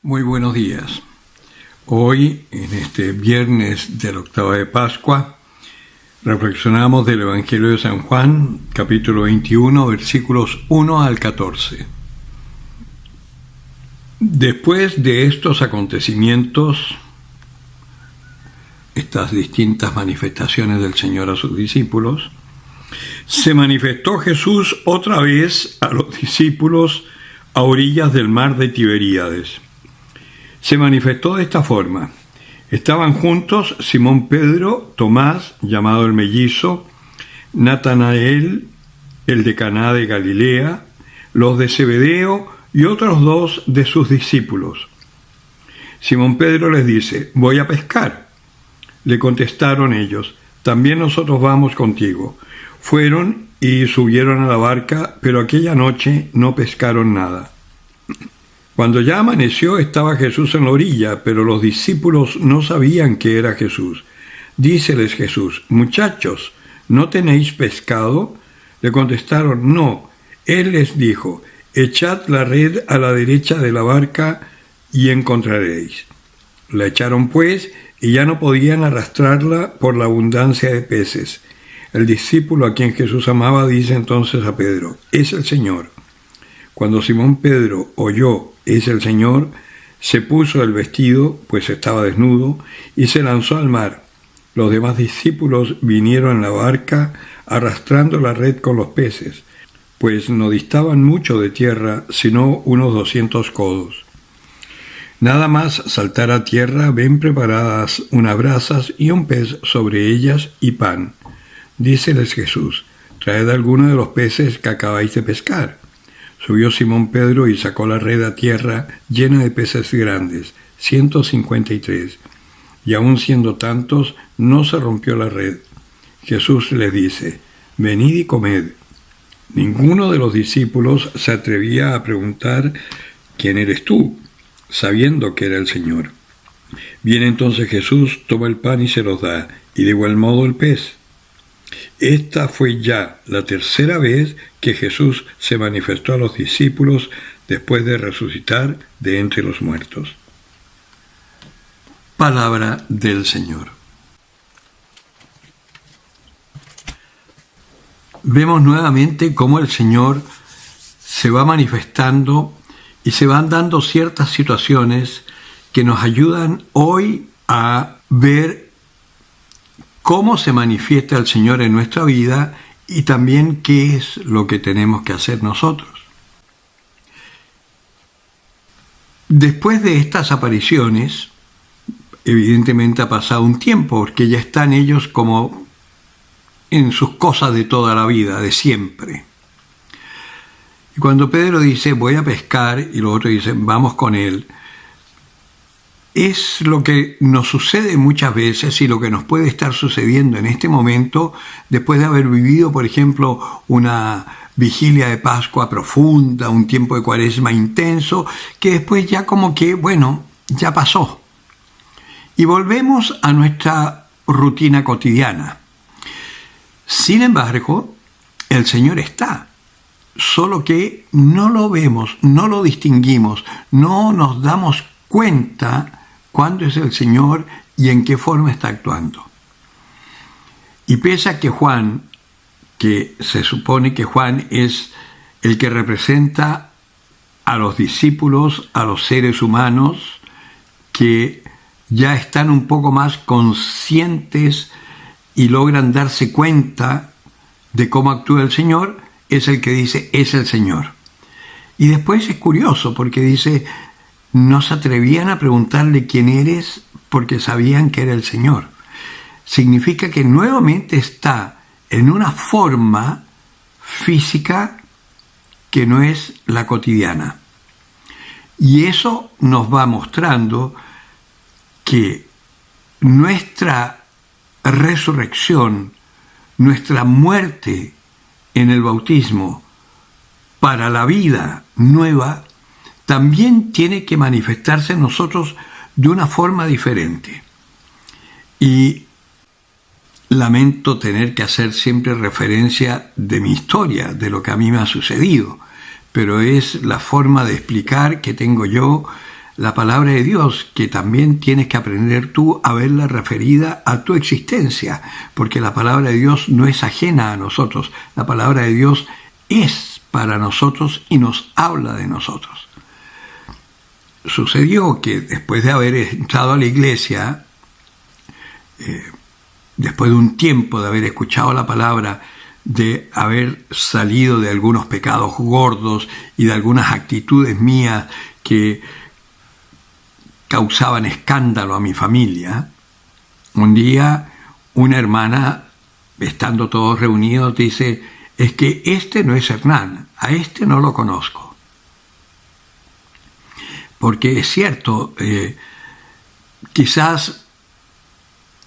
Muy buenos días. Hoy, en este viernes de la octava de Pascua, reflexionamos del Evangelio de San Juan, capítulo 21, versículos 1 al 14. Después de estos acontecimientos, estas distintas manifestaciones del Señor a sus discípulos, se manifestó Jesús otra vez a los discípulos a orillas del mar de Tiberíades. Se manifestó de esta forma. Estaban juntos Simón Pedro, Tomás, llamado el mellizo, Natanael, el de Caná de Galilea, los de Zebedeo y otros dos de sus discípulos. Simón Pedro les dice: «Voy a pescar». Le contestaron ellos: «También nosotros vamos contigo». Fueron y subieron a la barca, pero aquella noche no pescaron nada. Cuando ya amaneció, estaba Jesús en la orilla, pero los discípulos no sabían que era Jesús. Díceles Jesús: «Muchachos, ¿no tenéis pescado?». Le contestaron: «No». Él les dijo: «Echad la red a la derecha de la barca y encontraréis». La echaron pues, y ya no podían arrastrarla por la abundancia de peces. El discípulo a quien Jesús amaba dice entonces a Pedro: «Es el Señor». Cuando Simón Pedro oyó: «Es el Señor», se puso el vestido, pues estaba desnudo, y se lanzó al mar. Los demás discípulos vinieron en la barca arrastrando la red con los peces, pues no distaban mucho de tierra, sino unos 200 codos. Nada más saltar a tierra, ven preparadas unas brasas y un pez sobre ellas y pan. Díceles Jesús: «Traed alguno de los peces que acabáis de pescar». Subió Simón Pedro y sacó la red a tierra llena de peces grandes, 153, y aun siendo tantos, no se rompió la red. Jesús les dice: «Venid y comed». Ninguno de los discípulos se atrevía a preguntar: «¿Quién eres tú?», sabiendo que era el Señor. Viene entonces Jesús, toma el pan y se los da, y de igual modo el pez. Esta fue ya la tercera vez que Jesús se manifestó a los discípulos después de resucitar de entre los muertos. Palabra del Señor. Vemos nuevamente cómo el Señor se va manifestando y se van dando ciertas situaciones que nos ayudan hoy a ver cómo se manifiesta el Señor en nuestra vida y también qué es lo que tenemos que hacer nosotros. Después de estas apariciones, evidentemente ha pasado un tiempo, porque ya están ellos como en sus cosas de toda la vida, de siempre. Y cuando Pedro dice: «Voy a pescar», y los otros dicen: «Vamos con él», es lo que nos sucede muchas veces y lo que nos puede estar sucediendo en este momento después de haber vivido, por ejemplo, una vigilia de Pascua profunda, un tiempo de Cuaresma intenso, que después ya como que, ya pasó. Y volvemos a nuestra rutina cotidiana. Sin embargo, el Señor está, solo que no lo vemos, no lo distinguimos, no nos damos cuenta cuándo es el Señor y en qué forma está actuando. Y pese a que Juan, que se supone que Juan es el que representa a los discípulos, a los seres humanos, que ya están un poco más conscientes y logran darse cuenta de cómo actúa el Señor, es el que dice: «Es el Señor». Y después es curioso porque dice: «No se atrevían a preguntarle quién eres porque sabían que era el Señor». Significa que nuevamente está en una forma física que no es la cotidiana. Y eso nos va mostrando que nuestra resurrección, nuestra muerte en el bautismo para la vida nueva, también tiene que manifestarse en nosotros de una forma diferente. Y lamento tener que hacer siempre referencia de mi historia, de lo que a mí me ha sucedido, pero es la forma de explicar que tengo yo la palabra de Dios, que también tienes que aprender tú a verla referida a tu existencia, porque la palabra de Dios no es ajena a nosotros, la palabra de Dios es para nosotros y nos habla de nosotros. Sucedió que después de haber entrado a la iglesia, después de un tiempo de haber escuchado la palabra, de haber salido de algunos pecados gordos y de algunas actitudes mías que causaban escándalo a mi familia, un día una hermana, estando todos reunidos, dice: es que este no es Hernán, a este no lo conozco. Porque es cierto, quizás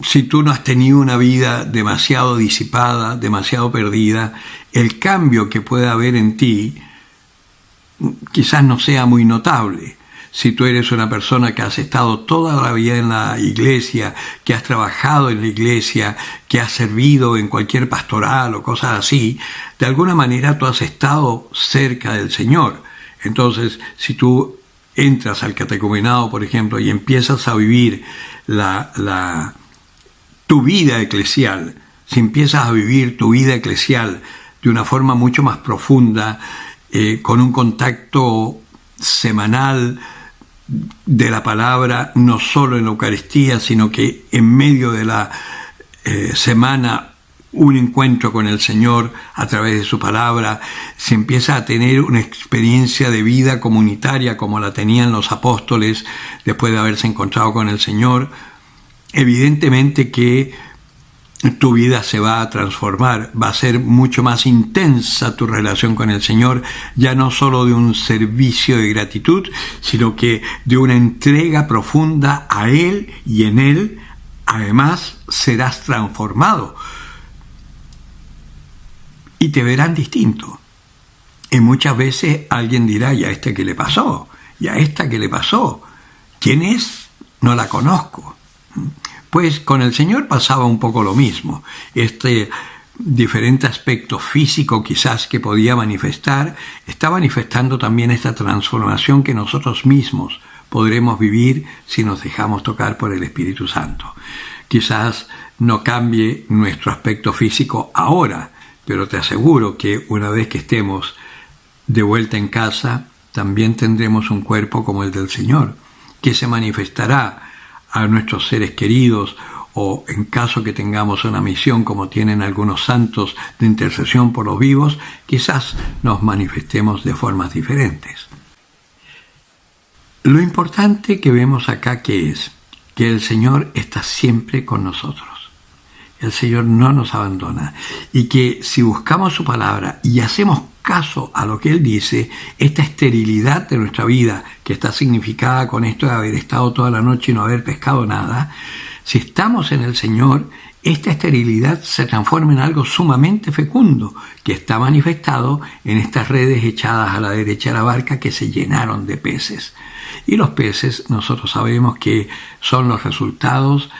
si tú no has tenido una vida demasiado disipada, demasiado perdida, el cambio que puede haber en ti quizás no sea muy notable. Si tú eres una persona que has estado toda la vida en la iglesia, que has trabajado en la iglesia, que has servido en cualquier pastoral o cosas así, de alguna manera tú has estado cerca del Señor. Entonces, si tú entras al catecumenado, por ejemplo, y empiezas a vivir tu vida eclesial, si empiezas a vivir tu vida eclesial de una forma mucho más profunda, con un contacto semanal de la palabra, no solo en la Eucaristía, sino que en medio de la semana un encuentro con el Señor a través de su palabra, se empieza a tener una experiencia de vida comunitaria como la tenían los apóstoles después de haberse encontrado con el Señor. Evidentemente que tu vida se va a transformar, va a ser mucho más intensa tu relación con el Señor, ya no solo de un servicio de gratitud, sino que de una entrega profunda a Él, y en Él además serás transformado y te verán distinto. Y muchas veces alguien dirá: ¿y a este qué le pasó? ¿Y a esta qué le pasó? ¿Quién es? No la conozco. Pues con el Señor pasaba un poco lo mismo. Este diferente aspecto físico quizás que podía manifestar, está manifestando también esta transformación que nosotros mismos podremos vivir si nos dejamos tocar por el Espíritu Santo. Quizás no cambie nuestro aspecto físico ahora, pero te aseguro que una vez que estemos de vuelta en casa, también tendremos un cuerpo como el del Señor, que se manifestará a nuestros seres queridos, o en caso que tengamos una misión como tienen algunos santos de intercesión por los vivos, quizás nos manifestemos de formas diferentes. Lo importante que vemos acá que es que el Señor está siempre con nosotros. El Señor no nos abandona, y que si buscamos su palabra y hacemos caso a lo que Él dice, esta esterilidad de nuestra vida, que está significada con esto de haber estado toda la noche y no haber pescado nada, si estamos en el Señor, esta esterilidad se transforma en algo sumamente fecundo, que está manifestado en estas redes echadas a la derecha de la barca que se llenaron de peces. Y los peces, nosotros sabemos que son los resultados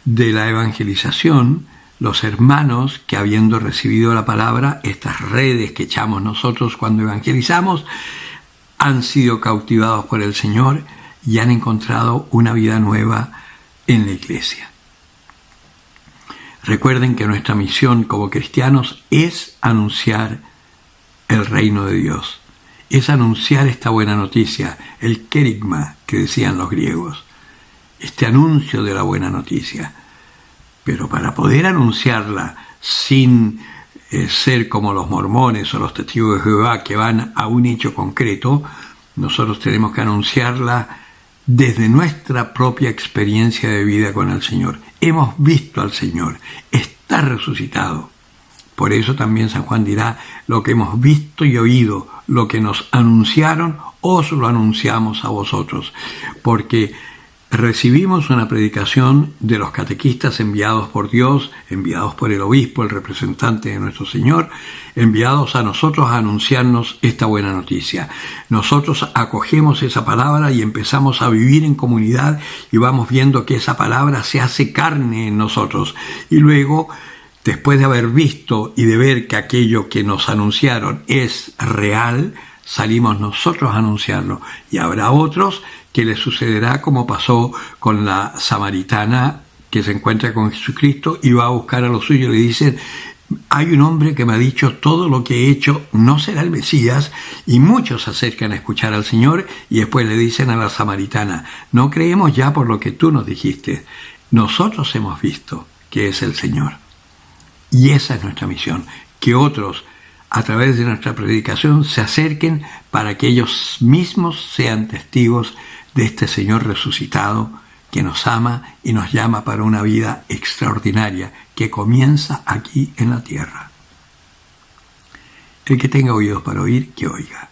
de la evangelización, los hermanos que, habiendo recibido la palabra, estas redes que echamos nosotros cuando evangelizamos, han sido cautivados por el Señor y han encontrado una vida nueva en la iglesia. Recuerden que nuestra misión como cristianos es anunciar el reino de Dios, es anunciar esta buena noticia, el querigma que decían los griegos, este anuncio de la buena noticia. Pero para poder anunciarla sin ser como los mormones o los testigos de Jehová, que van a un hecho concreto, nosotros tenemos que anunciarla desde nuestra propia experiencia de vida con el Señor. Hemos visto al Señor, está resucitado. Por eso también San Juan dirá: lo que hemos visto y oído, lo que nos anunciaron, os lo anunciamos a vosotros. Porque recibimos una predicación de los catequistas enviados por Dios, enviados por el obispo, el representante de nuestro Señor, enviados a nosotros a anunciarnos esta buena noticia. Nosotros acogemos esa palabra y empezamos a vivir en comunidad, y vamos viendo que esa palabra se hace carne en nosotros. Y luego, después de haber visto y de ver que aquello que nos anunciaron es real, salimos nosotros a anunciarlo, y habrá otros que le sucederá como pasó con la samaritana que se encuentra con Jesucristo y va a buscar a los suyos y le dicen: hay un hombre que me ha dicho todo lo que he hecho, no será el Mesías. Y muchos se acercan a escuchar al Señor y después le dicen a la samaritana: no creemos ya por lo que tú nos dijiste, nosotros hemos visto que es el Señor. Y esa es nuestra misión, que otros a través de nuestra predicación se acerquen para que ellos mismos sean testigos de este Señor resucitado que nos ama y nos llama para una vida extraordinaria que comienza aquí en la tierra. El que tenga oídos para oír, que oiga.